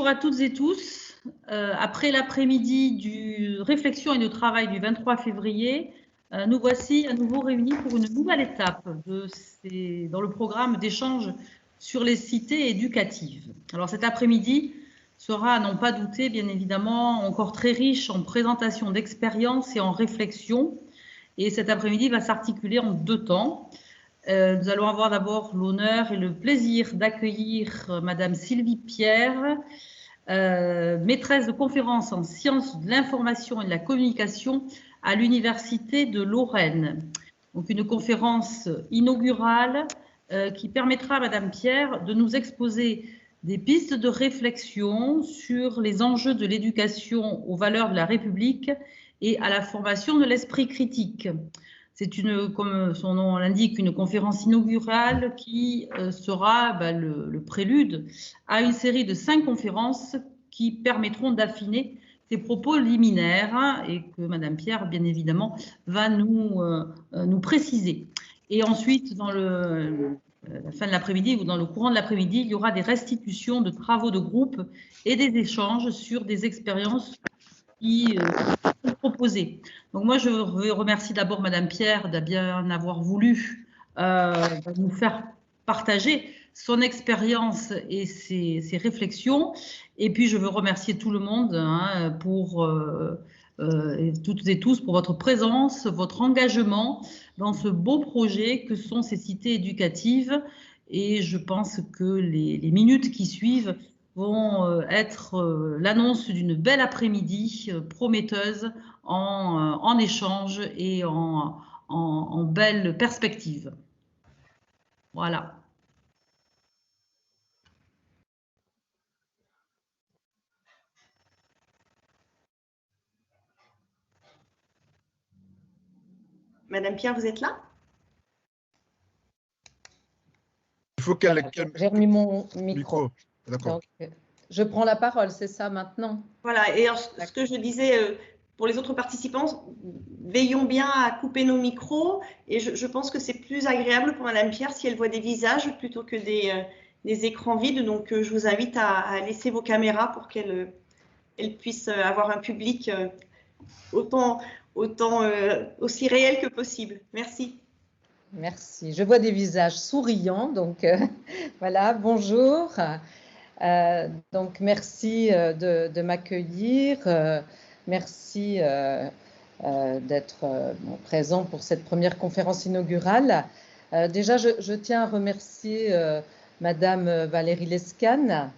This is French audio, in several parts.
à toutes et tous. Après l'après-midi du réflexion et de travail du 23 février, nous voici à nouveau réunis pour une nouvelle étape dans le programme d'échange sur les cités éducatives. Alors cet après-midi sera, à n'en pas douter, bien évidemment, encore très riche en présentations d'expériences et en réflexions. Et cet après-midi va s'articuler en deux temps. Nous allons avoir d'abord l'honneur et le plaisir d'accueillir Madame Sylvie Pierre, maîtresse de conférences en sciences de l'information et de la communication à l'Université de Lorraine. Donc une conférence inaugurale qui permettra à Madame Pierre de nous exposer des pistes de réflexion sur les enjeux de l'éducation aux valeurs de la République et à la formation de l'esprit critique. C'est comme son nom l'indique, une conférence inaugurale qui sera le prélude à une série de 5 conférences qui permettront d'affiner ces propos liminaires et que Madame Pierre, bien évidemment, va nous préciser. Et ensuite, dans la fin de l'après-midi ou dans le courant de l'après-midi, il y aura des restitutions de travaux de groupe et des échanges sur des expériences qui sont proposées. Donc moi, je remercie d'abord Madame Pierre de bien avoir voulu nous faire partager son expérience et ses réflexions. Et puis, je veux remercier tout le monde toutes et tous pour votre présence, votre engagement dans ce beau projet que sont ces cités éducatives. Et je pense que les minutes qui suivent vont être l'annonce d'une belle après-midi prometteuse en échange et en belle perspective. Voilà. Madame Pierre, vous êtes là? Il faut qu'elle... J'ai remis mon micro. D'accord. Je prends la parole, c'est ça maintenant? Voilà, et alors, ce que je disais pour les autres participants, veillons bien à couper nos micros, et je pense que c'est plus agréable pour Madame Pierre si elle voit des visages plutôt que des écrans vides. Donc, je vous invite à laisser vos caméras pour qu'elle puisse avoir un public aussi réel que possible. Merci. Merci. Je vois des visages souriants, donc voilà, bonjour. Donc merci de m'accueillir, merci d'être présent pour cette première conférence inaugurale. Déjà, je tiens à remercier Madame Valérie Lescane,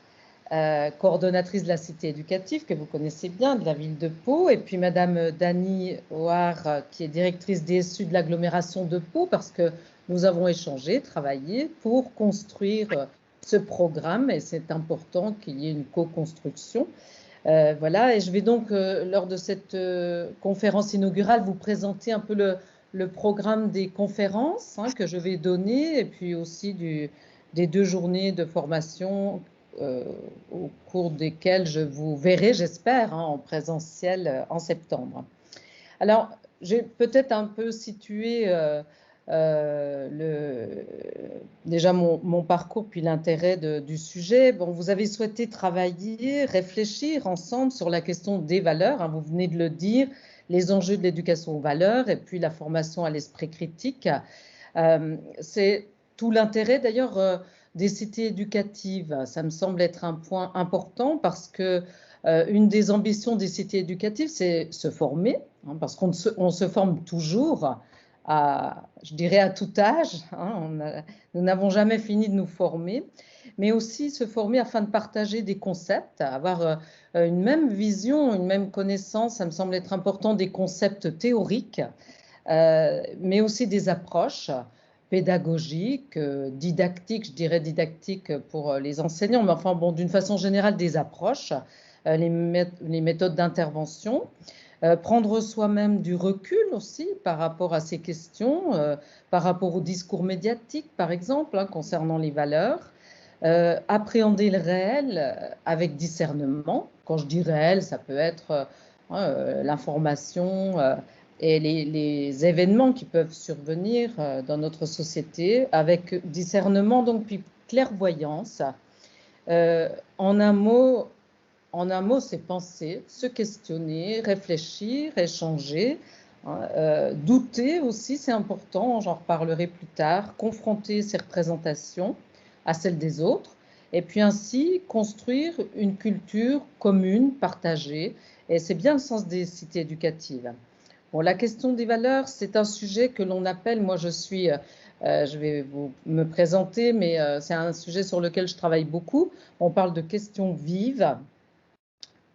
coordonnatrice de la cité éducative que vous connaissez bien, de la ville de Pau, et puis Madame Dany Oar, qui est directrice DSU de l'agglomération de Pau, parce que nous avons échangé, travaillé pour construire ce programme, et c'est important qu'il y ait une co-construction. Voilà, et je vais donc, lors de cette conférence inaugurale, vous présenter un peu le programme des conférences que je vais donner, et puis aussi des 2 journées de formation au cours desquelles je vous verrai, j'espère, en présentiel en septembre. Alors, j'ai peut-être un peu situé déjà mon parcours puis l'intérêt du sujet. Bon, vous avez souhaité travailler, réfléchir ensemble sur la question des valeurs, vous venez de le dire, les enjeux de l'éducation aux valeurs et puis la formation à l'esprit critique. C'est tout l'intérêt d'ailleurs des cités éducatives. Ça me semble être un point important parce que une des ambitions des cités éducatives, c'est se former, parce qu'on se forme toujours, je dirais à tout âge. Nous n'avons jamais fini de nous former, mais aussi se former afin de partager des concepts, avoir une même vision, une même connaissance. Ça me semble être important, des concepts théoriques, mais aussi des approches pédagogiques, didactiques, je dirais didactiques pour les enseignants, mais enfin bon, d'une façon générale, des approches, les méthodes d'intervention, prendre soi-même du recul aussi par rapport à ces questions, par rapport au discours médiatique, par exemple, concernant les valeurs, appréhender le réel avec discernement. Quand je dis réel, ça peut être l'information et les événements qui peuvent survenir dans notre société avec discernement, donc puis clairvoyance. En un mot, en un mot, c'est penser, se questionner, réfléchir, échanger, douter aussi, c'est important, j'en reparlerai plus tard, confronter ses représentations à celles des autres, et puis ainsi construire une culture commune, partagée, et c'est bien le sens des cités éducatives. Bon, la question des valeurs, c'est un sujet que l'on appelle, moi je vais me présenter, mais c'est un sujet sur lequel je travaille beaucoup. On parle de questions vives,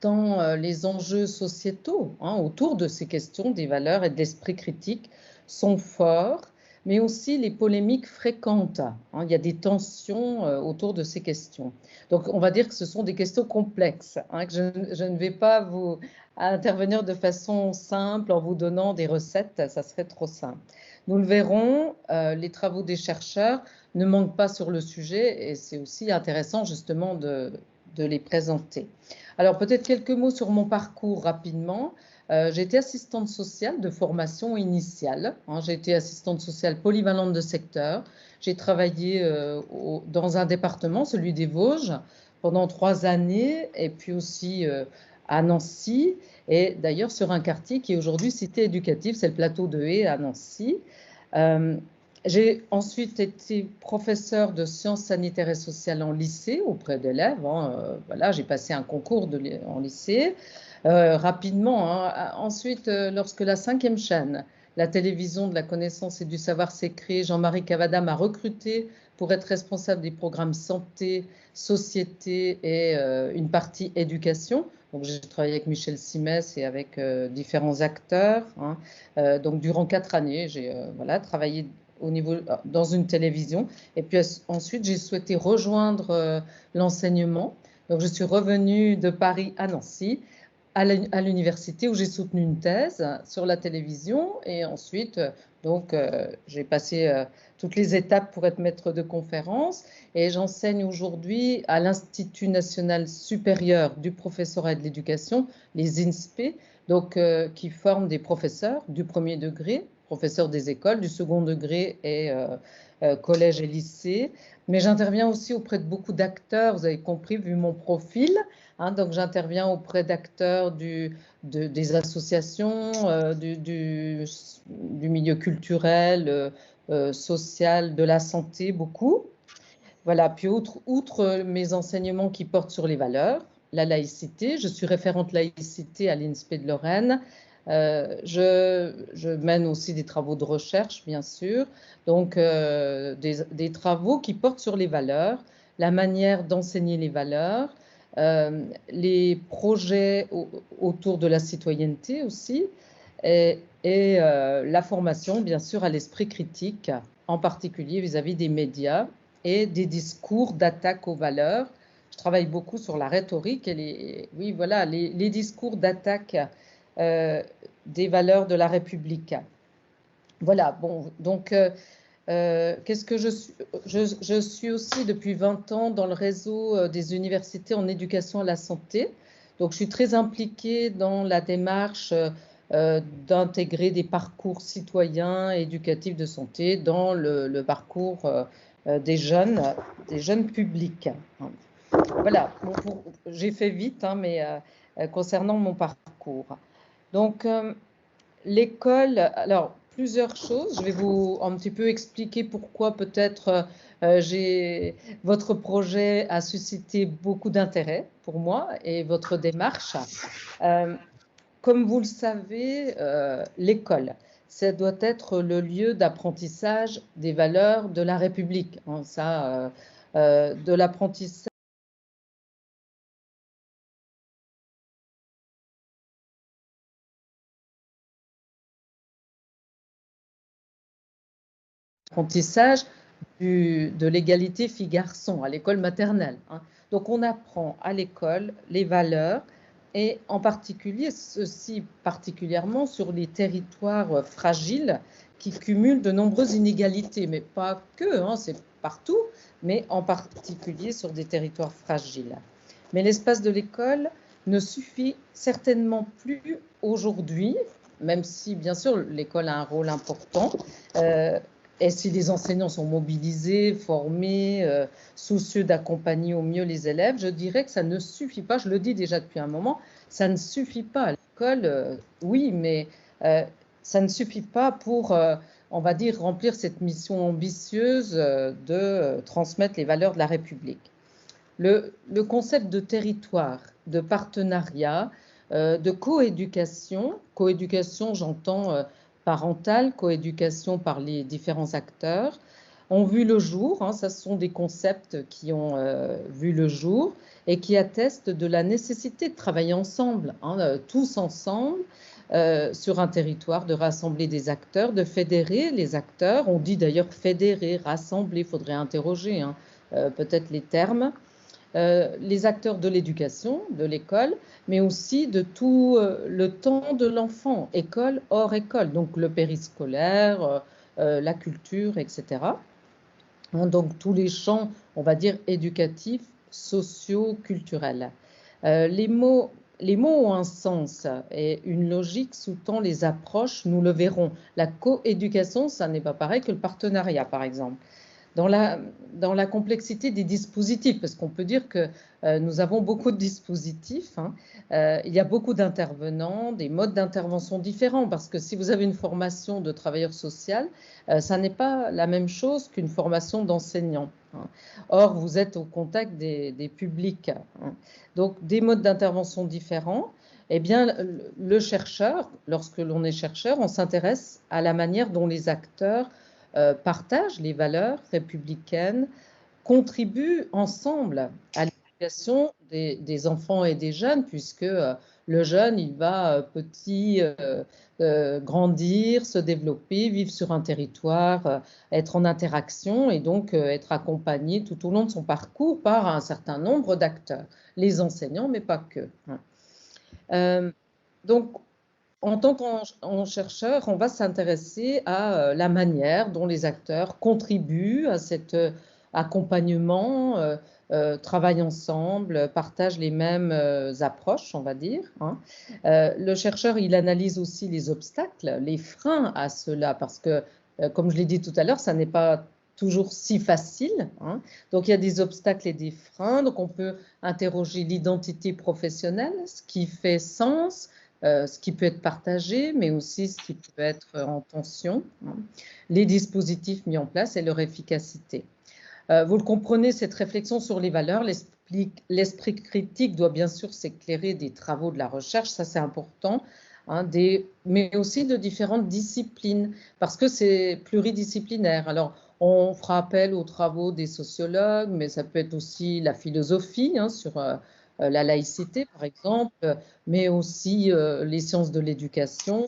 tant les enjeux sociétaux autour de ces questions des valeurs et de l'esprit critique sont forts, mais aussi les polémiques fréquentes. Il y a des tensions autour de ces questions. Donc on va dire que ce sont des questions complexes, que je ne vais pas vous intervenir de façon simple en vous donnant des recettes, ça serait trop simple. Nous le verrons, les travaux des chercheurs ne manquent pas sur le sujet et c'est aussi intéressant justement de les présenter. Alors peut-être quelques mots sur mon parcours rapidement. J'ai été assistante sociale de formation initiale. J'ai été assistante sociale polyvalente de secteur. J'ai travaillé dans un département, celui des Vosges, pendant 3 années, et puis aussi à Nancy, et d'ailleurs sur un quartier qui est aujourd'hui cité éducative, c'est le plateau de Haye à Nancy. J'ai ensuite été professeure de sciences sanitaires et sociales en lycée auprès d'élèves. Voilà, j'ai passé un concours en lycée rapidement. Ensuite, lorsque la 5e chaîne, la télévision de la connaissance et du savoir s'est créée, Jean-Marie Cavada m'a recrutée pour être responsable des programmes santé, société et une partie éducation. Donc, j'ai travaillé avec Michel Simès et avec différents acteurs. Donc, durant 4 années, j'ai travaillé dans une télévision. Et puis ensuite, j'ai souhaité rejoindre l'enseignement. Donc, je suis revenue de Paris à Nancy, à l'université, où j'ai soutenu une thèse sur la télévision. Et ensuite, donc, j'ai passé toutes les étapes pour être maître de conférence. Et j'enseigne aujourd'hui à l'Institut national supérieur du professorat et de l'éducation, les INSPE, donc, qui forment des professeurs du premier degré, professeur des écoles, du second degré et collège et lycée. Mais j'interviens aussi auprès de beaucoup d'acteurs, vous avez compris, vu mon profil. Donc j'interviens auprès d'acteurs des associations, du milieu culturel, social, de la santé, beaucoup. Voilà, puis outre mes enseignements qui portent sur les valeurs, la laïcité, je suis référente laïcité à l'INSPE de Lorraine. Je mène aussi des travaux de recherche, bien sûr, donc des travaux qui portent sur les valeurs, la manière d'enseigner les valeurs, les projets autour de la citoyenneté aussi, et la formation, bien sûr, à l'esprit critique, en particulier vis-à-vis des médias et des discours d'attaque aux valeurs. Je travaille beaucoup sur la rhétorique et les discours d'attaque des valeurs de la République. Voilà, bon, donc, qu'est-ce que je suis? Je suis aussi depuis 20 ans dans le réseau des universités en éducation à la santé. Donc, je suis très impliquée dans la démarche d'intégrer des parcours citoyens éducatifs de santé dans le parcours des jeunes publics. Voilà, j'ai fait vite, mais concernant mon parcours. Donc, l'école, alors, plusieurs choses. Je vais vous un petit peu expliquer pourquoi peut-être votre projet a suscité beaucoup d'intérêt pour moi et votre démarche. Comme vous le savez, l'école, ça doit être le lieu d'apprentissage des valeurs de la République. De l'apprentissage de l'égalité filles-garçons à l'école maternelle. Donc on apprend à l'école les valeurs et en particulier, ceci particulièrement sur les territoires fragiles qui cumulent de nombreuses inégalités, mais pas que, c'est partout, mais en particulier sur des territoires fragiles. Mais l'espace de l'école ne suffit certainement plus aujourd'hui, même si bien sûr l'école a un rôle important, Et si les enseignants sont mobilisés, formés, soucieux d'accompagner au mieux les élèves, je dirais que ça ne suffit pas, je le dis déjà depuis un moment, ça ne suffit pas à l'école, oui, mais ça ne suffit pas pour, on va dire, remplir cette mission ambitieuse de transmettre les valeurs de la République. Le concept de territoire, de partenariat, de coéducation, j'entends parentale, coéducation par les différents acteurs, ont vu le jour. Hein, ce sont des concepts qui ont vu le jour et qui attestent de la nécessité de travailler ensemble, hein, tous ensemble, sur un territoire, de rassembler des acteurs, de fédérer les acteurs. On dit d'ailleurs fédérer, rassembler, il faudrait interroger hein, peut-être les termes. Les acteurs de l'éducation, de l'école, mais aussi de tout le temps de l'enfant, école, hors école, donc le périscolaire, la culture, etc. Donc tous les champs, on va dire, éducatifs, sociaux, culturels. Les mots ont un sens et une logique sous-tend les approches, nous le verrons. La coéducation, ça n'est pas pareil que le partenariat, par exemple. Dans la complexité des dispositifs, parce qu'on peut dire que nous avons beaucoup de dispositifs, hein, il y a beaucoup d'intervenants, des modes d'intervention différents, parce que si vous avez une formation de travailleur social, ça n'est pas la même chose qu'une formation d'enseignant. Hein. Or, vous êtes au contact des publics. Hein. Donc, des modes d'intervention différents. Eh bien, le chercheur, lorsque l'on est chercheur, on s'intéresse à la manière dont les acteurs partagent les valeurs républicaines, contribuent ensemble à l'éducation des enfants et des jeunes, puisque le jeune, il va petit grandir, se développer, vivre sur un territoire, être en interaction et donc être accompagné tout au long de son parcours par un certain nombre d'acteurs, les enseignants, mais pas que. Donc, en tant que chercheur, on va s'intéresser à la manière dont les acteurs contribuent à cet accompagnement, travaillent ensemble, partagent les mêmes approches, on va dire. Hein. Le chercheur, il analyse aussi les obstacles, les freins à cela, parce que, comme je l'ai dit tout à l'heure, ça n'est pas toujours si facile. Hein. Donc, il y a des obstacles et des freins. Donc, on peut interroger l'identité professionnelle, ce qui fait sens, ce qui peut être partagé, mais aussi ce qui peut être en tension, hein, les dispositifs mis en place et leur efficacité. Vous le comprenez, cette réflexion sur les valeurs, l'esprit critique doit bien sûr s'éclairer des travaux de la recherche, ça c'est important, hein, mais aussi de différentes disciplines, parce que c'est pluridisciplinaire. Alors, on fera appel aux travaux des sociologues, mais ça peut être aussi la philosophie, hein, sur la laïcité, par exemple, mais aussi les sciences de l'éducation,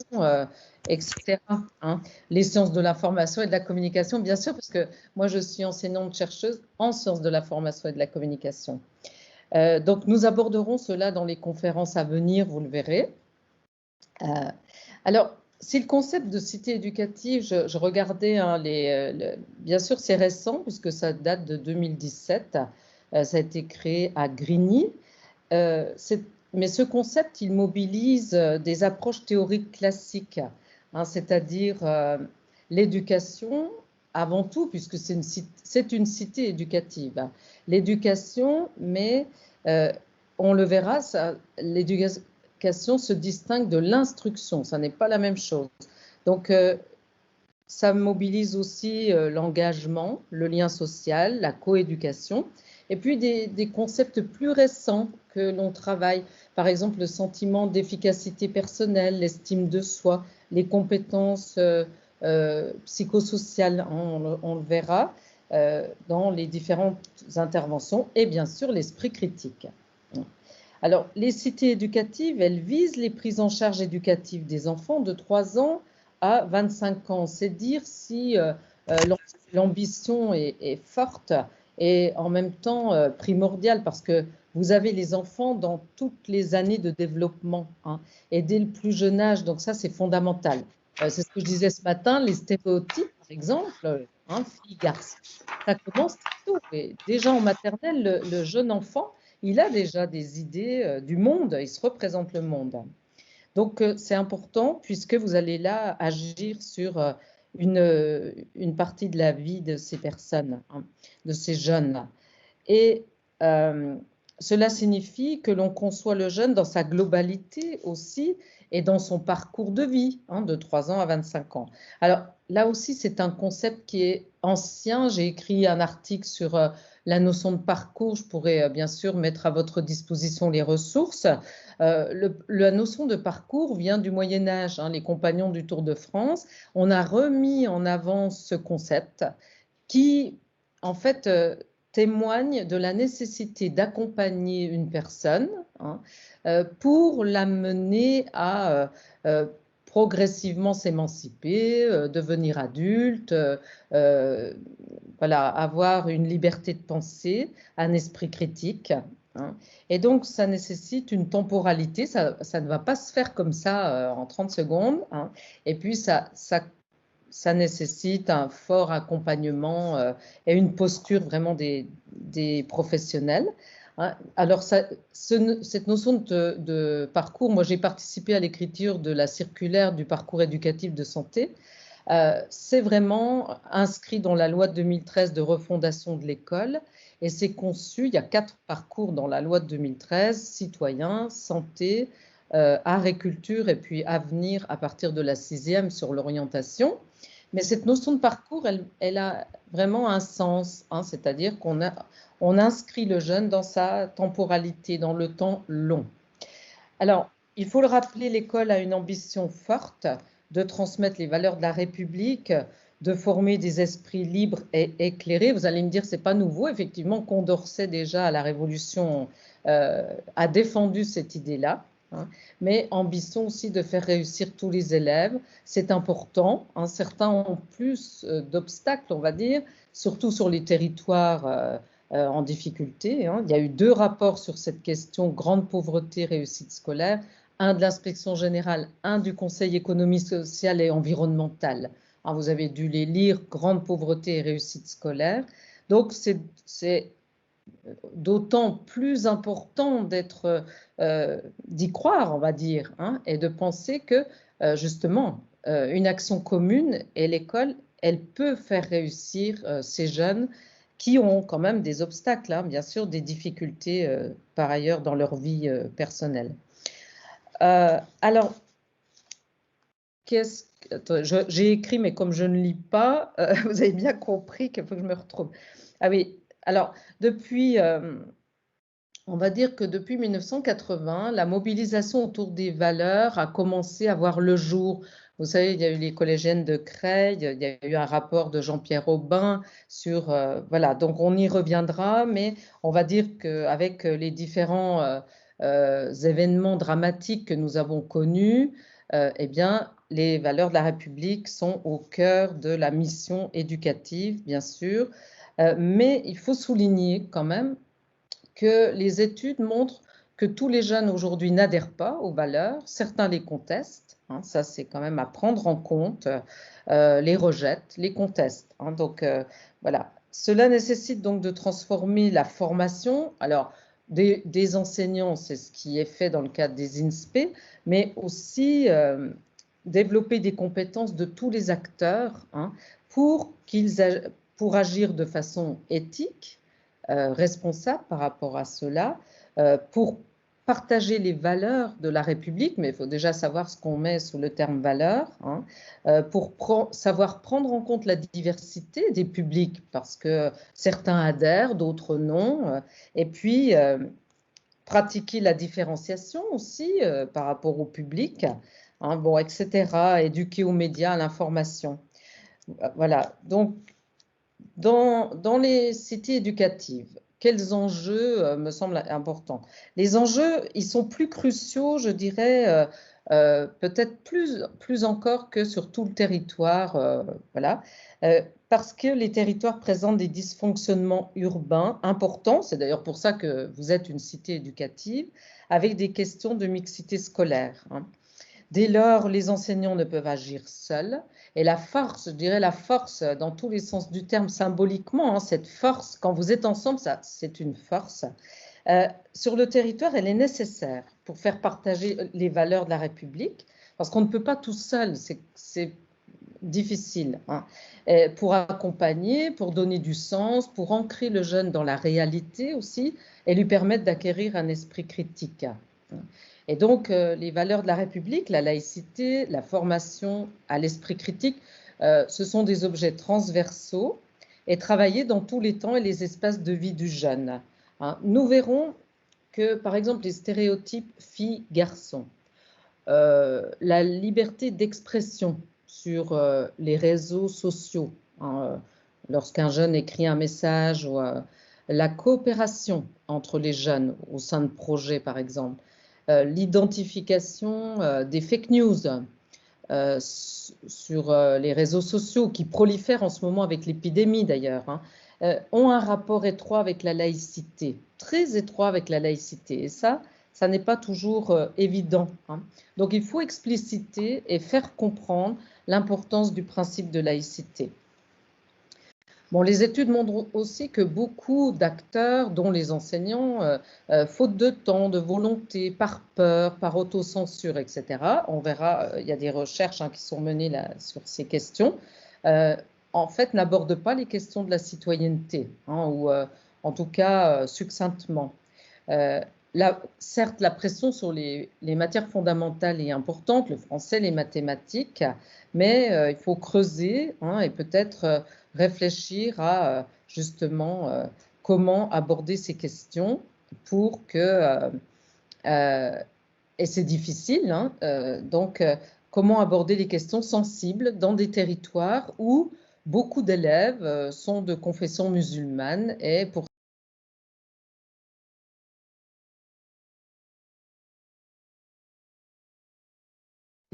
etc. Hein. Les sciences de l'information et de la communication, bien sûr, parce que moi, je suis enseignante-chercheuse en sciences de l'information et de la communication. Donc, nous aborderons cela dans les conférences à venir, vous le verrez. Alors, si le concept de cité éducative, je regardais, hein, bien sûr, c'est récent, puisque ça date de 2017. Ça a été créé à Grigny. Mais ce concept, il mobilise des approches théoriques classiques, hein, c'est-à-dire l'éducation avant tout, puisque c'est une cité éducative. L'éducation, mais on le verra, l'éducation se distingue de l'instruction, ça n'est pas la même chose. Donc, ça mobilise aussi l'engagement, le lien social, la coéducation. Et puis des concepts plus récents que l'on travaille, par exemple le sentiment d'efficacité personnelle, l'estime de soi, les compétences psychosociales, hein, on le verra dans les différentes interventions, et bien sûr l'esprit critique. Alors, les cités éducatives, elles visent les prises en charge éducatives des enfants de 3 ans à 25 ans. C'est dire si l'ambition est forte et en même temps primordial, parce que vous avez les enfants dans toutes les années de développement, hein, et dès le plus jeune âge, donc ça c'est fondamental. C'est ce que je disais ce matin, les stéréotypes par exemple, hein, filles, garçons, ça commence très tôt. Et déjà en maternelle, le jeune enfant, il a déjà des idées du monde, il se représente le monde. Donc c'est important puisque vous allez là agir sur une partie de la vie de ces personnes, hein, de ces jeunes. Et cela signifie que l'on conçoit le jeune dans sa globalité aussi et dans son parcours de vie, hein, de 3 ans à 25 ans. Alors là aussi, c'est un concept qui est ancien. J'ai écrit un article sur la notion de parcours. Je pourrais bien sûr mettre à votre disposition les ressources. La notion de parcours vient du Moyen-Âge, hein, les compagnons du Tour de France. On a remis en avant ce concept qui, en fait, témoigne de la nécessité d'accompagner une personne, hein, pour l'amener à progressivement s'émanciper, devenir adulte, voilà, avoir une liberté de pensée, un esprit critique, hein. Et donc, ça nécessite une temporalité, ça ne va pas se faire comme ça en 30 secondes, hein. Et puis, ça nécessite un fort accompagnement et une posture vraiment des professionnels, hein. Alors, cette notion de parcours, moi j'ai participé à l'écriture de la circulaire du parcours éducatif de santé. C'est vraiment inscrit dans la loi de 2013 de refondation de l'école et c'est conçu, il y a 4 parcours dans la loi de 2013, citoyen, santé, art et culture et puis avenir à partir de la 6e sur l'orientation. Mais cette notion de parcours, elle a vraiment un sens, hein, c'est-à-dire on inscrit le jeune dans sa temporalité, dans le temps long. Alors, il faut le rappeler, l'école a une ambition forte de transmettre les valeurs de la République, de former des esprits libres et éclairés. Vous allez me dire, c'est pas nouveau. Effectivement, Condorcet, déjà à la Révolution, a défendu cette idée-là. Hein, mais ambition aussi de faire réussir tous les élèves, c'est important, hein. Certains ont plus d'obstacles, on va dire, surtout sur les territoires en difficulté, hein. Il y a eu 2 rapports sur cette question, grande pauvreté, réussite scolaire, un de l'inspection générale, un du Conseil économique, social et environnemental. Alors, vous avez dû les lire, grande pauvreté et réussite scolaire. Donc, c'est d'autant plus important d'y croire, on va dire, hein, et de penser que justement une action commune et l'école, elle peut faire réussir ces jeunes qui ont quand même des obstacles, hein, bien sûr, des difficultés par ailleurs dans leur vie personnelle. Alors, j'ai écrit, mais comme je ne lis pas, vous avez bien compris qu'il faut que je me retrouve. Ah oui, alors, on va dire que depuis 1980, la mobilisation autour des valeurs a commencé à voir le jour. Vous savez, il y a eu les collégiennes de Creil, il y a eu un rapport de Jean-Pierre Aubin sur... voilà, donc on y reviendra, mais on va dire qu'avec les différents événements dramatiques que nous avons connus, eh bien, les valeurs de la République sont au cœur de la mission éducative, bien sûr. Mais il faut souligner quand même que les études montrent que tous les jeunes aujourd'hui n'adhèrent pas aux valeurs, certains les contestent, hein, ça c'est quand même à prendre en compte, les rejettent, les contestent, hein, donc voilà. Cela nécessite donc de transformer la formation, alors des enseignants, c'est ce qui est fait dans le cadre des INSPE, mais aussi développer des compétences de tous les acteurs, hein, pour agir de façon éthique, responsable par rapport à cela, pour partager les valeurs de la République, mais il faut déjà savoir ce qu'on met sous le terme valeur, hein, pour savoir prendre en compte la diversité des publics, parce que certains adhèrent, d'autres non, et puis pratiquer la différenciation aussi par rapport au public, hein, bon, etc., éduquer aux médias, à l'information. Voilà, donc dans les cités éducatives, quels enjeux me semblent importants? Les enjeux, ils sont plus cruciaux, je dirais, peut-être plus encore que sur tout le territoire, voilà, parce que les territoires présentent des dysfonctionnements urbains importants, c'est d'ailleurs pour ça que vous êtes une cité éducative, avec des questions de mixité scolaire, hein. Dès lors, les enseignants ne peuvent agir seuls. Et la force, je dirais la force dans tous les sens du terme, symboliquement, hein, cette force, quand vous êtes ensemble, c'est une force. Sur le territoire, elle est nécessaire pour faire partager les valeurs de la République, parce qu'on ne peut pas tout seul. difficile, hein, pour accompagner, pour donner du sens, pour ancrer le jeune dans la réalité aussi et lui permettre d'acquérir un esprit critique. Et donc, les valeurs de la République, la laïcité, la formation à l'esprit critique, ce sont des objets transversaux et travaillés dans tous les temps et les espaces de vie du jeune. Hein. Nous verrons que, par exemple, les stéréotypes filles-garçons, la liberté d'expression sur les réseaux sociaux, hein, lorsqu'un jeune écrit un message, ou la coopération entre les jeunes au sein de projets, par exemple, l'identification des fake news sur les réseaux sociaux qui prolifèrent en ce moment avec l'épidémie d'ailleurs, hein, ont un rapport étroit avec la laïcité, très étroit avec la laïcité. Et ça n'est pas toujours évident. Hein. Donc il faut expliciter et faire comprendre l'importance du principe de laïcité. Bon, les études montrent aussi que beaucoup d'acteurs, dont les enseignants, faute de temps, de volonté, par peur, par autocensure, etc., on verra, il y a des recherches qui sont menées là, sur ces questions, en fait n'abordent pas les questions de la citoyenneté, hein, ou en tout cas succinctement. Certes, la pression sur les matières fondamentales est importante, le français, les mathématiques, mais il faut creuser, hein, et peut-être réfléchir à justement comment aborder ces questions pour que, et c'est difficile, hein, donc comment aborder les questions sensibles dans des territoires où beaucoup d'élèves sont de confession musulmane et pour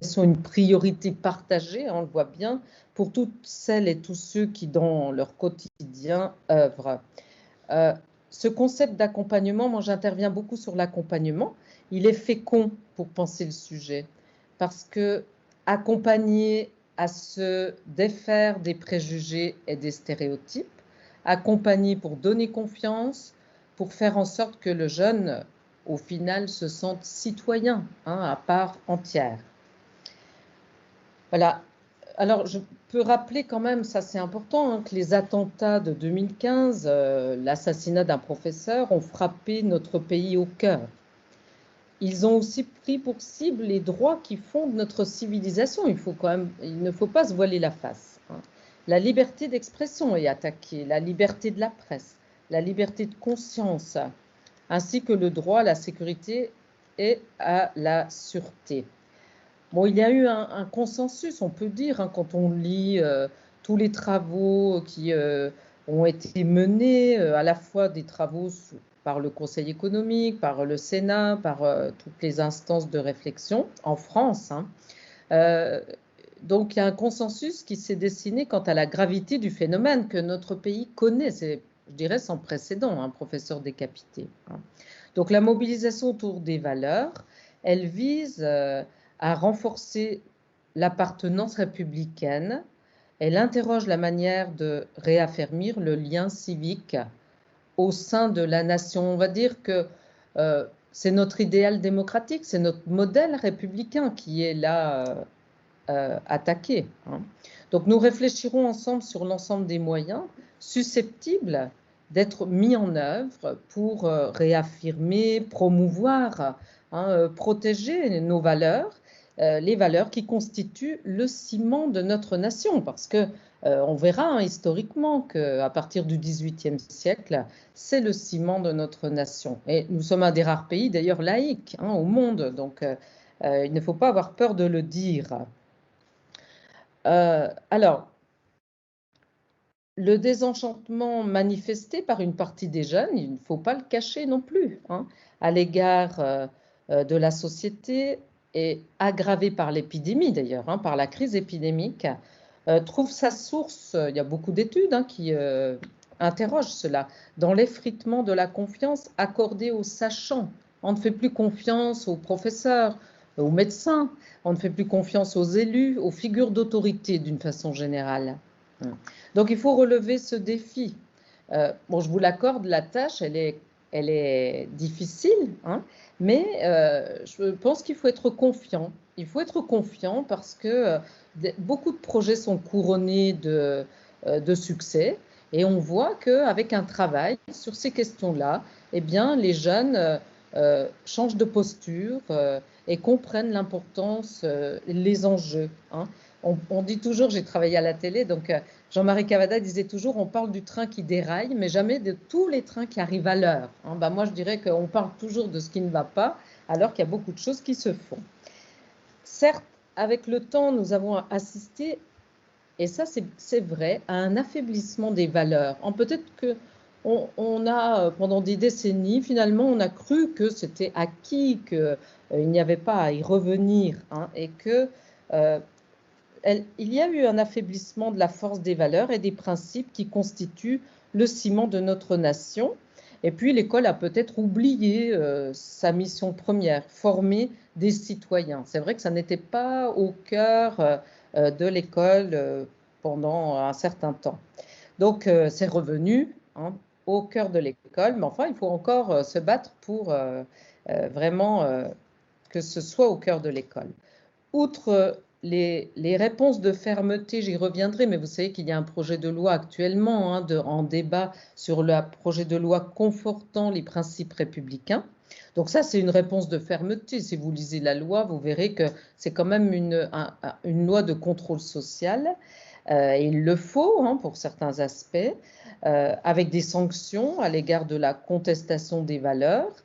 sont une priorité partagée, on le voit bien, pour toutes celles et tous ceux qui, dans leur quotidien, œuvrent. Ce concept d'accompagnement, moi j'interviens beaucoup sur l'accompagnement, il est fécond pour penser le sujet, parce que accompagner à se défaire des préjugés et des stéréotypes, accompagner pour donner confiance, pour faire en sorte que le jeune, au final, se sente citoyen, hein, à part entière. Voilà. Alors, je peux rappeler quand même, ça c'est important, hein, que les attentats de 2015, l'assassinat d'un professeur, ont frappé notre pays au cœur. Ils ont aussi pris pour cible les droits qui fondent notre civilisation. Il ne faut pas se voiler la face. Hein. La liberté d'expression est attaquée, la liberté de la presse, la liberté de conscience, ainsi que le droit à la sécurité et à la sûreté. Bon, il y a eu un consensus, on peut dire, hein, quand on lit tous les travaux qui ont été menés, à la fois des travaux par le Conseil économique, par le Sénat, par toutes les instances de réflexion en France. Hein. Donc, il y a un consensus qui s'est dessiné quant à la gravité du phénomène que notre pays connaît. C'est, je dirais, sans précédent, un professeur décapité. Hein. Donc, la mobilisation autour des valeurs, elle vise à renforcer l'appartenance républicaine. Elle interroge la manière de réaffermir le lien civique au sein de la nation. On va dire que c'est notre idéal démocratique, c'est notre modèle républicain qui est là attaqué. Hein. Donc nous réfléchirons ensemble sur l'ensemble des moyens susceptibles d'être mis en œuvre pour réaffirmer, promouvoir, hein, protéger nos valeurs, les valeurs qui constituent le ciment de notre nation, parce que on verra, hein, historiquement qu'à partir du XVIIIe siècle, c'est le ciment de notre nation. Et nous sommes un des rares pays, d'ailleurs, laïques, hein, au monde, donc il ne faut pas avoir peur de le dire. Alors, le désenchantement manifesté par une partie des jeunes, il ne faut pas le cacher non plus, hein, à l'égard de la société, et aggravé par l'épidémie d'ailleurs, hein, par la crise épidémique, trouve sa source, il y a beaucoup d'études, hein, qui interrogent cela, dans l'effritement de la confiance accordée aux sachants. On ne fait plus confiance aux professeurs, aux médecins, on ne fait plus confiance aux élus, aux figures d'autorité d'une façon générale. Donc il faut relever ce défi. Bon, je vous l'accorde, la tâche, elle est difficile, hein, mais je pense qu'il faut être confiant. Il faut être confiant parce que beaucoup de projets sont couronnés de succès et on voit qu'avec un travail sur ces questions-là, eh bien, les jeunes changent de posture et comprennent l'importance, les enjeux. Hein. On dit toujours, j'ai travaillé à la télé, donc Jean-Marie Cavada disait toujours, on parle du train qui déraille, mais jamais de tous les trains qui arrivent à l'heure. Hein. Ben, moi, je dirais qu'on parle toujours de ce qui ne va pas, alors qu'il y a beaucoup de choses qui se font. Certes, avec le temps, nous avons assisté, et ça c'est vrai, à un affaiblissement des valeurs. Peut-être qu'on a, pendant des décennies, finalement, on a cru que c'était acquis, qu'il n'y avait pas à y revenir, hein, et que il y a eu un affaiblissement de la force des valeurs et des principes qui constituent le ciment de notre nation. Et puis l'école a peut-être oublié sa mission première, former des citoyens. C'est vrai que ça n'était pas au cœur de l'école pendant un certain temps. Donc c'est revenu, hein, au cœur de l'école, mais enfin il faut encore se battre pour vraiment que ce soit au cœur de l'école. Outre les réponses de fermeté, j'y reviendrai, mais vous savez qu'il y a un projet de loi actuellement en débat sur le projet de loi confortant les principes républicains. Donc ça, c'est une réponse de fermeté. Si vous lisez la loi, vous verrez que c'est quand même une loi de contrôle social. Et il le faut pour certains aspects, avec des sanctions à l'égard de la contestation des valeurs.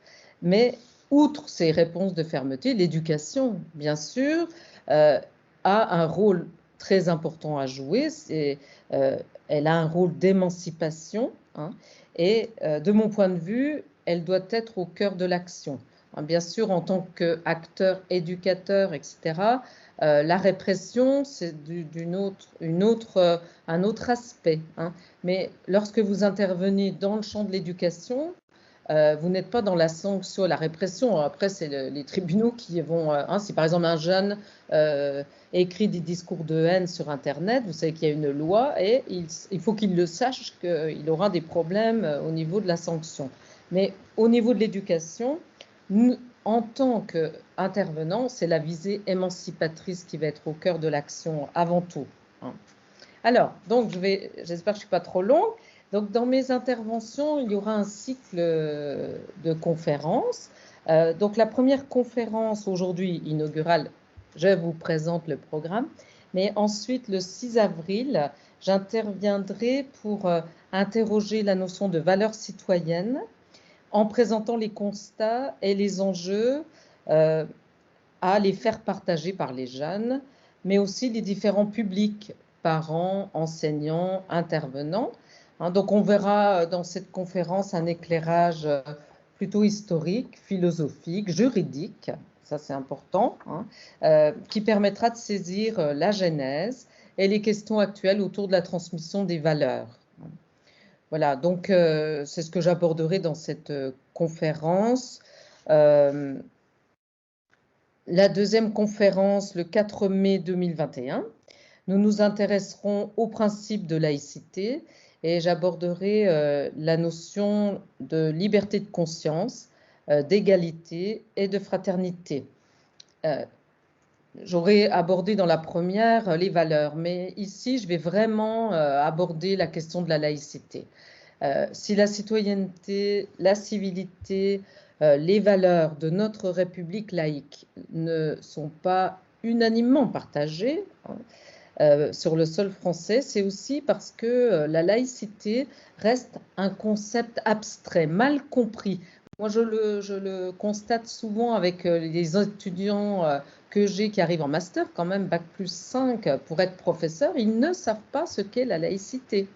Mais outre ces réponses de fermeté, l'éducation, bien sûr, a un rôle très important à jouer. Elle a un rôle d'émancipation, hein, et de mon point de vue, elle doit être au cœur de l'action. Bien sûr, en tant qu'acteur, éducateur, etc., la répression, c'est un autre aspect. Hein. Mais lorsque vous intervenez dans le champ de l'éducation, vous n'êtes pas dans la sanction, la répression. Après, c'est les tribunaux qui vont... si par exemple un jeune écrit des discours de haine sur Internet, vous savez qu'il y a une loi et il faut qu'il le sache qu'il aura des problèmes au niveau de la sanction. Mais au niveau de l'éducation, en tant qu'intervenant, c'est la visée émancipatrice qui va être au cœur de l'action avant tout. Hein. Alors, donc j'espère que je ne suis pas trop longue. Donc, dans mes interventions, il y aura un cycle de conférences. Donc, la première conférence aujourd'hui inaugurale, je vous présente le programme. Mais ensuite, le 6 avril, j'interviendrai pour interroger la notion de valeur citoyenne en présentant les constats et les enjeux à les faire partager par les jeunes, mais aussi les différents publics, parents, enseignants, intervenants. Donc on verra dans cette conférence un éclairage plutôt historique, philosophique, juridique, ça c'est important, qui permettra de saisir la genèse et les questions actuelles autour de la transmission des valeurs. Voilà, donc c'est ce que j'aborderai dans cette conférence. La deuxième conférence, le 4 mai 2021, nous nous intéresserons au principe de laïcité et j'aborderai la notion de liberté de conscience, d'égalité et de fraternité. J'aurais abordé dans la première les valeurs, mais ici, je vais vraiment aborder la question de la laïcité. Si la citoyenneté, la civilité, les valeurs de notre République laïque ne sont pas unanimement partagées sur le sol français, c'est aussi parce que la laïcité reste un concept abstrait, mal compris. Moi, je le constate souvent avec les étudiants que j'ai qui arrivent en master, quand même, Bac plus 5 pour être professeur, ils ne savent pas ce qu'est la laïcité.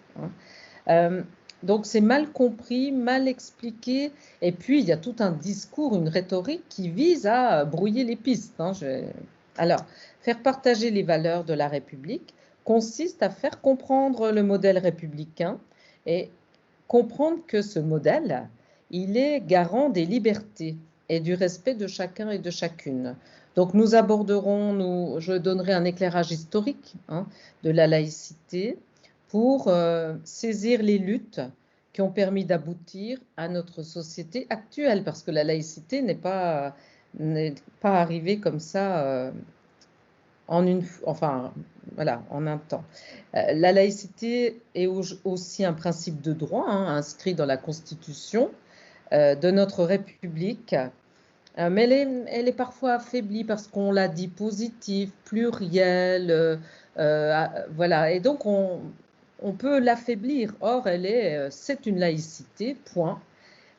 Donc, c'est mal compris, mal expliqué. Et puis, il y a tout un discours, une rhétorique qui vise à brouiller les pistes. Alors, faire partager les valeurs de la République consiste à faire comprendre le modèle républicain et comprendre que ce modèle, il est garant des libertés et du respect de chacun et de chacune. Donc, nous aborderons, je donnerai un éclairage historique de la laïcité, pour saisir les luttes qui ont permis d'aboutir à notre société actuelle, parce que la laïcité n'est pas arrivée comme ça voilà, en un temps. La laïcité est aussi un principe de droit inscrit dans la Constitution de notre République, mais elle est parfois affaiblie parce qu'on l'a dit positive, plurielle, voilà, et donc on peut l'affaiblir. Or, c'est une laïcité, point.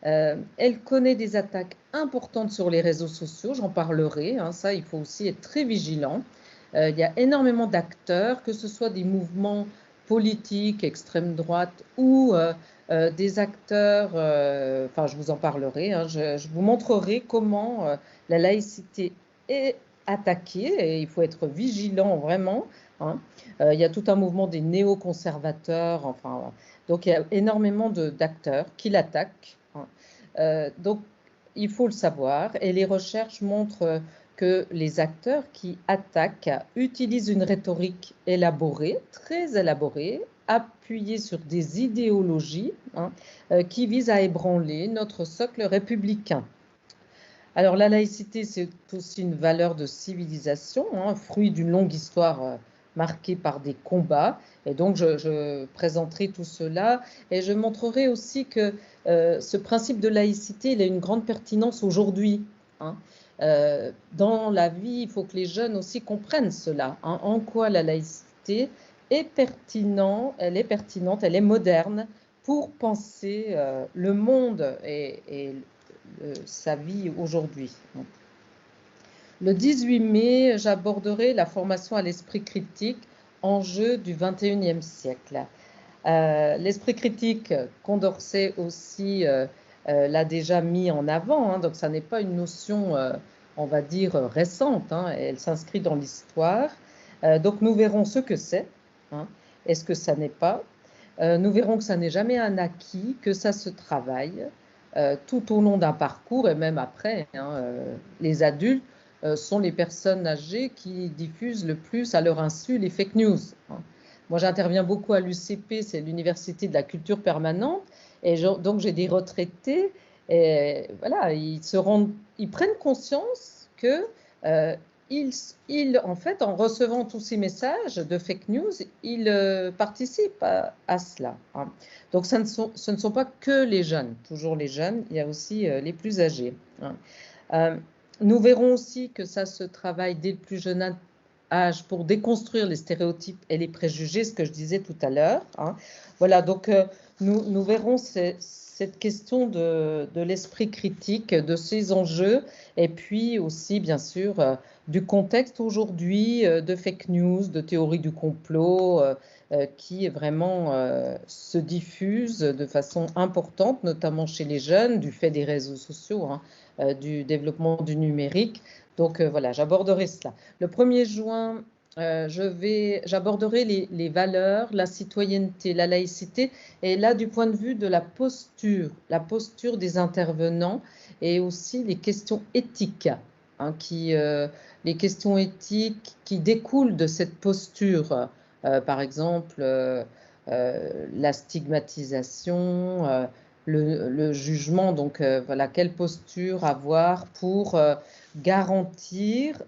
Elle connaît des attaques importantes sur les réseaux sociaux, j'en parlerai, ça il faut aussi être très vigilant. Il y a énormément d'acteurs, que ce soit des mouvements politiques, extrême droite, ou des acteurs, enfin je vous en parlerai, je vous montrerai comment la laïcité est attaquée, et il faut être vigilant vraiment. Il y a tout un mouvement des néoconservateurs, enfin, donc il y a énormément d'acteurs qui l'attaquent. Donc, il faut le savoir, et les recherches montrent que les acteurs qui attaquent utilisent une rhétorique élaborée, très élaborée, appuyée sur des idéologies qui visent à ébranler notre socle républicain. Alors, la laïcité, c'est aussi une valeur de civilisation, fruit d'une longue histoire marquée par des combats. Et donc, je présenterai tout cela et je montrerai aussi que ce principe de laïcité, il a une grande pertinence aujourd'hui. Dans la vie, il faut que les jeunes aussi comprennent cela. En quoi la laïcité est pertinente, elle est moderne pour penser le monde et sa vie aujourd'hui. Le 18 mai, j'aborderai la formation à l'esprit critique, enjeu du 21e siècle. L'esprit critique, Condorcet aussi l'a déjà mis en avant, donc ça n'est pas une notion, on va dire, récente, elle s'inscrit dans l'histoire. Donc nous verrons ce que c'est, et ce que ça n'est pas. Nous verrons que ça n'est jamais un acquis, que ça se travaille tout au long d'un parcours et même après. Les adultes sont les personnes âgées qui diffusent le plus à leur insu les fake news. Moi, j'interviens beaucoup à l'UCP, c'est l'Université de la culture permanente, et donc j'ai des retraités, et voilà, ils prennent conscience que en fait, en recevant tous ces messages de fake news, ils participent à cela. Donc, ce ne sont pas que les jeunes, toujours les jeunes, il y a aussi les plus âgés. Nous verrons aussi que ça se travaille dès le plus jeune âge pour déconstruire les stéréotypes et les préjugés, ce que je disais tout à l'heure. Voilà, donc nous verrons cette question de l'esprit critique, de ces enjeux, et puis aussi, bien sûr, du contexte aujourd'hui de fake news, de théories du complot, qui vraiment se diffusent de façon importante, notamment chez les jeunes, du fait des réseaux sociaux, du développement du numérique. Donc voilà, j'aborderai cela. Le 1er juin, j'aborderai les valeurs, la citoyenneté, la laïcité, et là du point de vue de la posture des intervenants et aussi les questions éthiques, les questions éthiques qui découlent de cette posture, par exemple la stigmatisation, le jugement, donc voilà, quelle posture avoir pour garantir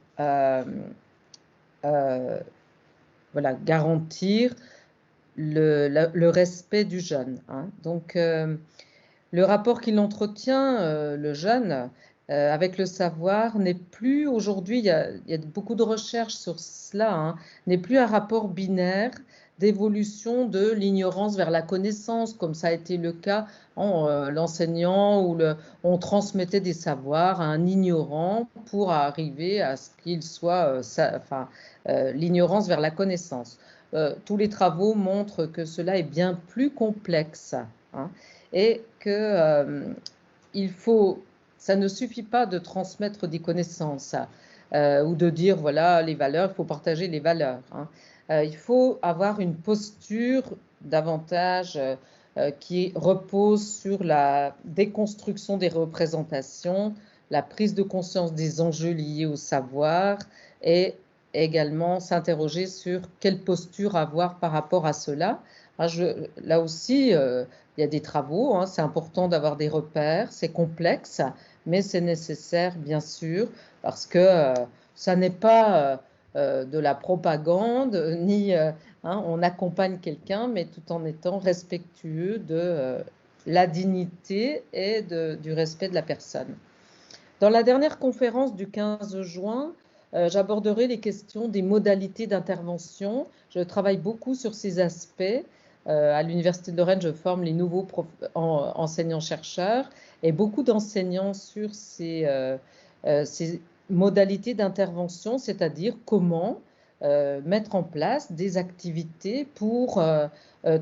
le respect du jeune. Donc, le rapport qu'il entretient, le jeune, avec le savoir, n'est plus aujourd'hui, il y a beaucoup de recherches sur cela, n'est plus un rapport binaire d'évolution de l'ignorance vers la connaissance, comme ça a été le cas en l'enseignant, où on transmettait des savoirs à un ignorant pour arriver à ce qu'il soit l'ignorance vers la connaissance. Tous les travaux montrent que cela est bien plus complexe, et que ça ne suffit pas de transmettre des connaissances ou de dire voilà les valeurs, il faut partager les valeurs. Il faut avoir une posture davantage qui repose sur la déconstruction des représentations, la prise de conscience des enjeux liés au savoir et également s'interroger sur quelle posture avoir par rapport à cela. Là aussi, il y a des travaux, c'est important d'avoir des repères, c'est complexe, mais c'est nécessaire bien sûr parce que ça n'est pas de la propagande, ni on accompagne quelqu'un, mais tout en étant respectueux de la dignité et du respect de la personne. Dans la dernière conférence du 15 juin, j'aborderai les questions des modalités d'intervention. Je travaille beaucoup sur ces aspects. À l'Université de Lorraine, je forme les nouveaux enseignants-chercheurs et beaucoup d'enseignants sur ces modalités d'intervention, c'est-à-dire comment mettre en place des activités pour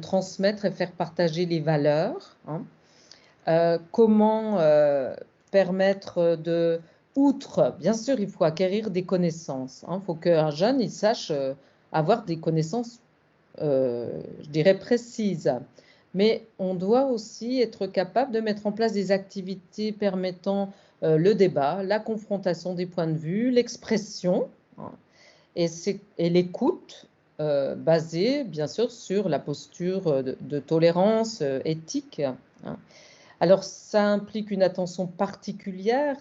transmettre et faire partager les valeurs. Comment permettre outre, bien sûr, il faut acquérir des connaissances. Il faut qu'un jeune il sache avoir des connaissances, je dirais, précises. Mais on doit aussi être capable de mettre en place des activités permettant le débat, la confrontation des points de vue, l'expression et l'écoute basée, bien sûr, sur la posture de tolérance éthique. Alors, ça implique une attention particulière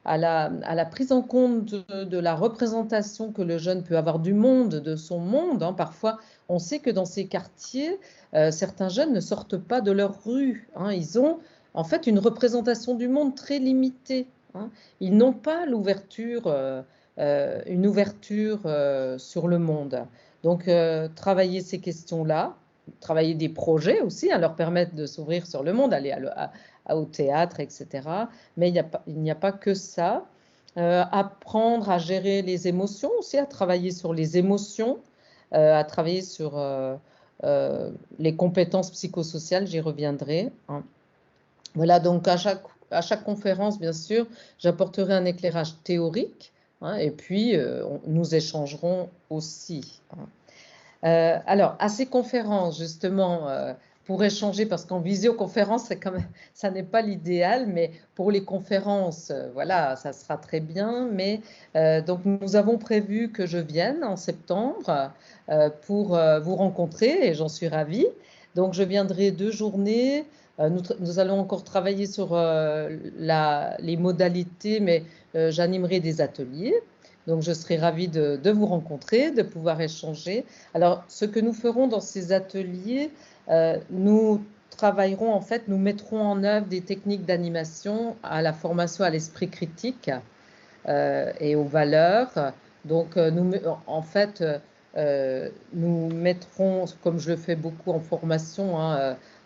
à la prise en compte de la représentation que le jeune peut avoir du monde, de son monde. Parfois, on sait que dans ces quartiers, certains jeunes ne sortent pas de leur rue. Ils ont en fait une représentation du monde très limitée. Ils n'ont pas une ouverture sur le monde. Donc, travailler ces questions-là, travailler des projets aussi, leur permettre de s'ouvrir sur le monde, aller au théâtre, etc. Mais il n'y a pas que ça. Apprendre à gérer les émotions aussi, à travailler sur les émotions, à travailler sur les compétences psychosociales, j'y reviendrai. Voilà, donc à chaque conférence, bien sûr, j'apporterai un éclairage théorique et puis nous échangerons aussi. Alors, à ces conférences, justement, pour échanger, parce qu'en visioconférence, ça n'est pas l'idéal, mais pour les conférences, voilà, ça sera très bien. Mais donc, nous avons prévu que je vienne en septembre pour vous rencontrer, et j'en suis ravie. Donc, je viendrai 2 journées. Nous allons encore travailler sur les modalités, mais j'animerai des ateliers. Donc, je serai ravie de vous rencontrer, de pouvoir échanger. Alors, ce que nous ferons dans ces ateliers, nous travaillerons, en fait, nous mettrons en œuvre des techniques d'animation à la formation à l'esprit critique et aux valeurs. Donc, en fait, nous mettrons, comme je le fais beaucoup en formation,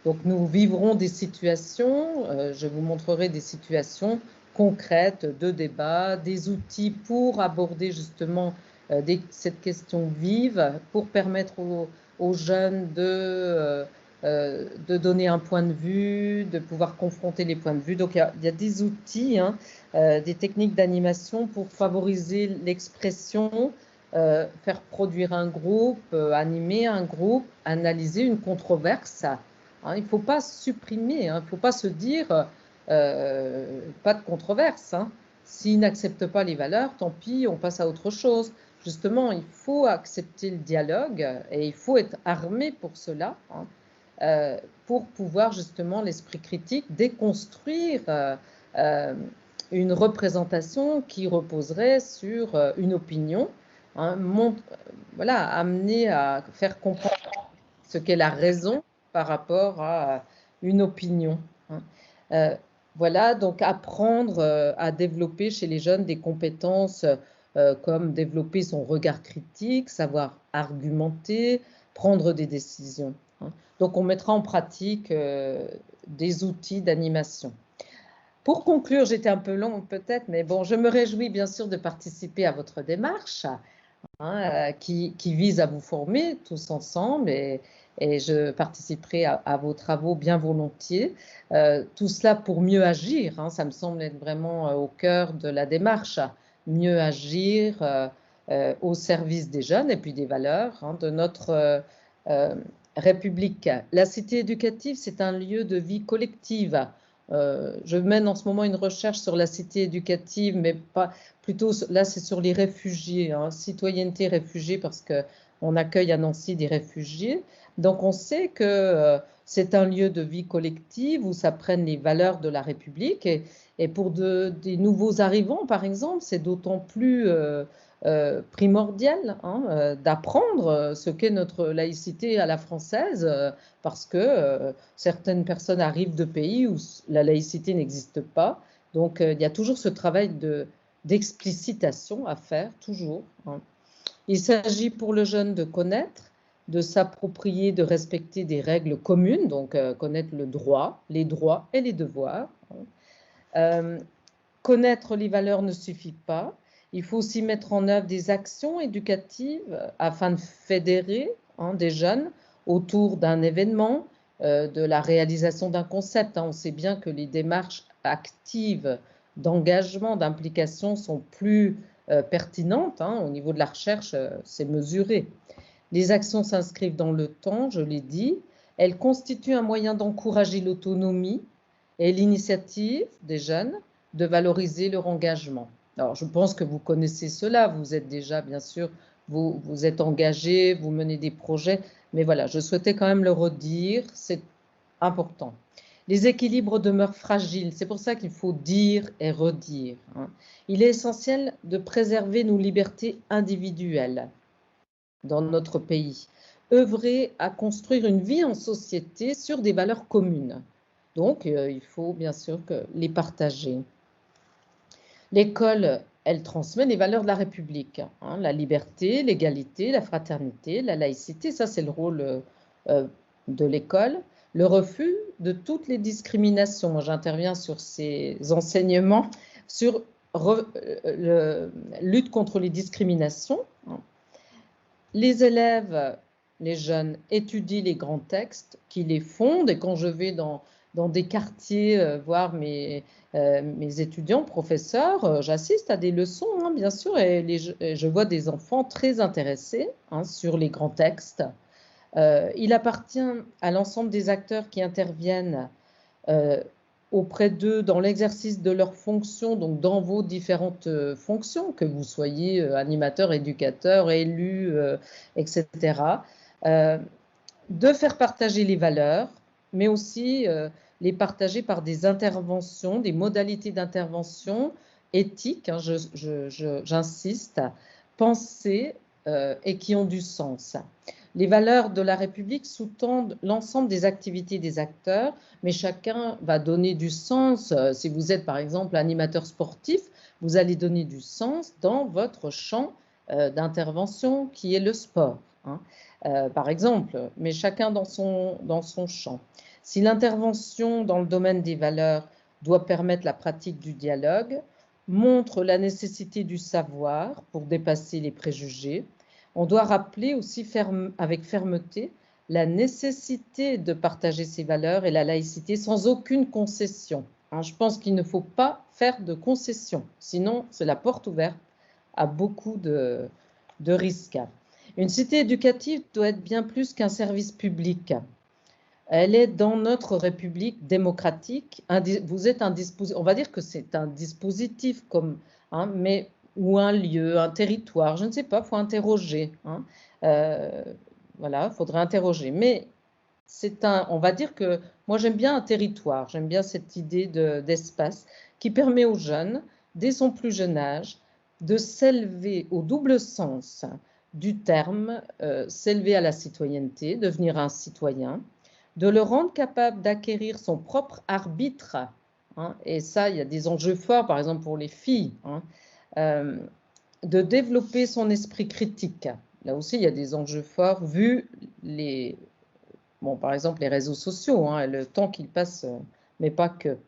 donc nous vivrons des situations, je vous montrerai des situations concrètes de débat, des outils pour aborder justement cette question vive, pour permettre aux jeunes de donner un point de vue, de pouvoir confronter les points de vue. Donc il y a des outils, des techniques d'animation pour favoriser l'expression, faire produire un groupe, animer un groupe, analyser une controverse. Il ne faut pas supprimer, il ne faut pas se dire pas de controverse. S'ils n'acceptent pas les valeurs, tant pis, on passe à autre chose. Justement, il faut accepter le dialogue et il faut être armé pour cela, pour pouvoir justement l'esprit critique déconstruire une représentation qui reposerait sur une opinion, voilà, amener à faire comprendre ce qu'est la raison par rapport à une opinion. Voilà, donc apprendre à développer chez les jeunes des compétences comme développer son regard critique, savoir argumenter, prendre des décisions. Donc on mettra en pratique des outils d'animation. Pour conclure, j'étais un peu longue peut-être, mais bon, je me réjouis bien sûr de participer à votre démarche qui vise à vous former tous ensemble et je participerai à vos travaux bien volontiers. Tout cela pour mieux agir, ça me semble être vraiment au cœur de la démarche, mieux agir au service des jeunes et puis des valeurs de notre République. La cité éducative, c'est un lieu de vie collective. Je mène en ce moment une recherche sur la cité éducative, mais pas plutôt là c'est sur les réfugiés, citoyenneté réfugiés, parce qu'on accueille à Nancy des réfugiés. Donc on sait que c'est un lieu de vie collective où s'apprennent les valeurs de la République et pour des nouveaux arrivants par exemple, c'est d'autant plus primordial d'apprendre ce qu'est notre laïcité à la française, parce que certaines personnes arrivent de pays où la laïcité n'existe pas. Donc, il y a toujours ce travail d'explicitation à faire, toujours. Il s'agit pour le jeune de connaître, de s'approprier, de respecter des règles communes, donc connaître le droit, les droits et les devoirs. Connaître les valeurs ne suffit pas. Il faut aussi mettre en œuvre des actions éducatives afin de fédérer des jeunes autour d'un événement, de la réalisation d'un concept. On sait bien que les démarches actives d'engagement, d'implication sont plus pertinentes. Au niveau de la recherche, c'est mesuré. Les actions s'inscrivent dans le temps, je l'ai dit. Elles constituent un moyen d'encourager l'autonomie et l'initiative des jeunes, de valoriser leur engagement. Alors, je pense que vous connaissez cela, vous êtes déjà, bien sûr, vous êtes engagés, vous menez des projets, mais voilà, je souhaitais quand même le redire, c'est important. Les équilibres demeurent fragiles, c'est pour ça qu'il faut dire et redire. Il est essentiel de préserver nos libertés individuelles dans notre pays, œuvrer à construire une vie en société sur des valeurs communes. Donc, il faut bien sûr les partager. L'école, elle transmet les valeurs de la République, la liberté, l'égalité, la fraternité, la laïcité, ça c'est le rôle de l'école. Le refus de toutes les discriminations. Moi, j'interviens sur ces enseignements, sur lutte contre les discriminations. Les élèves, les jeunes, étudient les grands textes qui les fondent, et quand je vais dans des quartiers voir mes étudiants, professeurs, j'assiste à des leçons, bien sûr, et je vois des enfants très intéressés sur les grands textes. Il appartient à l'ensemble des acteurs qui interviennent auprès d'eux dans l'exercice de leurs fonctions, donc dans vos différentes fonctions, que vous soyez animateur, éducateur, élu, etc., de faire partager les valeurs, mais aussi les partager par des interventions, des modalités d'intervention éthiques, j'insiste, pensées et qui ont du sens. Les valeurs de la République sous-tendent l'ensemble des activités des acteurs, mais chacun va donner du sens. Si vous êtes par exemple animateur sportif, vous allez donner du sens dans votre champ d'intervention qui est le sport, par exemple, mais chacun dans son champ. Si l'intervention dans le domaine des valeurs doit permettre la pratique du dialogue, montre la nécessité du savoir pour dépasser les préjugés, on doit rappeler aussi avec fermeté la nécessité de partager ces valeurs et la laïcité sans aucune concession. Je pense qu'il ne faut pas faire de concessions, sinon c'est la porte ouverte à beaucoup de risques. Une cité éducative doit être bien plus qu'un service public. Elle est dans notre République démocratique. Vous êtes on va dire que c'est un dispositif mais ou un lieu, un territoire, je ne sais pas, il faut interroger. Voilà, il faudrait interroger. Mais on va dire que moi j'aime bien un territoire, j'aime bien cette idée d'espace qui permet aux jeunes, dès son plus jeune âge, de s'élever au double sens du terme, s'élever à la citoyenneté, devenir un citoyen, de le rendre capable d'acquérir son propre arbitre. Et ça, il y a des enjeux forts, par exemple pour les filles. De développer son esprit critique. Là aussi, il y a des enjeux forts vu par exemple les réseaux sociaux, le temps qu'ils passent, mais pas que.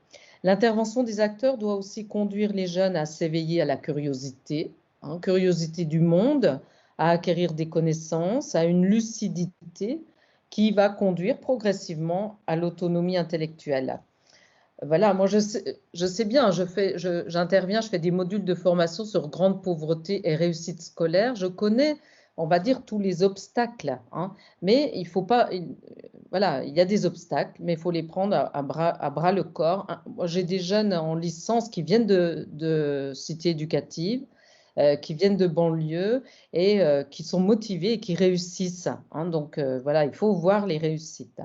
L'intervention des acteurs doit aussi conduire les jeunes à s'éveiller à la curiosité, curiosité du monde, à acquérir des connaissances, à une lucidité qui va conduire progressivement à l'autonomie intellectuelle. Voilà, moi je sais bien, j'interviens, je fais des modules de formation sur grande pauvreté et réussite scolaire. Je connais, on va dire, tous les obstacles, mais il faut pas, voilà, il y a des obstacles, mais il faut les prendre à bras le corps. Moi, j'ai des jeunes en licence qui viennent de cités éducatives, qui viennent de banlieues et qui sont motivés et qui réussissent. Donc voilà, il faut voir les réussites.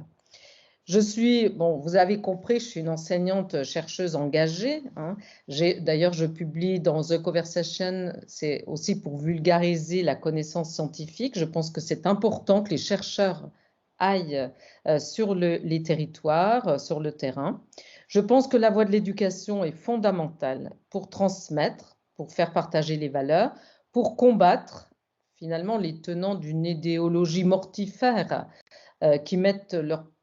vous avez compris, je suis une enseignante chercheuse engagée. Hein. D'ailleurs, je publie dans The Conversation, c'est aussi pour vulgariser la connaissance scientifique. Je pense que c'est important que les chercheurs aillent sur les territoires, sur le terrain. Je pense que la voie de l'éducation est fondamentale pour transmettre, pour faire partager les valeurs, pour combattre finalement les tenants d'une idéologie mortifère qui mettent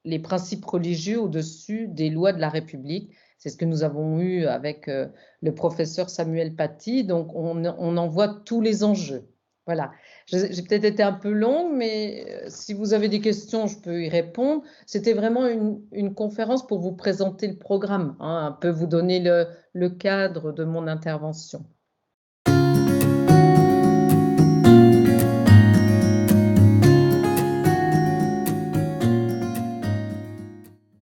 les principes religieux au-dessus des lois de la République. C'est ce que nous avons eu avec le professeur Samuel Paty. Donc, on en voit tous les enjeux. Voilà. J'ai peut-être été un peu longue, mais si vous avez des questions, je peux y répondre. C'était vraiment une conférence pour vous présenter le programme, hein, un peu vous donner le cadre de mon intervention.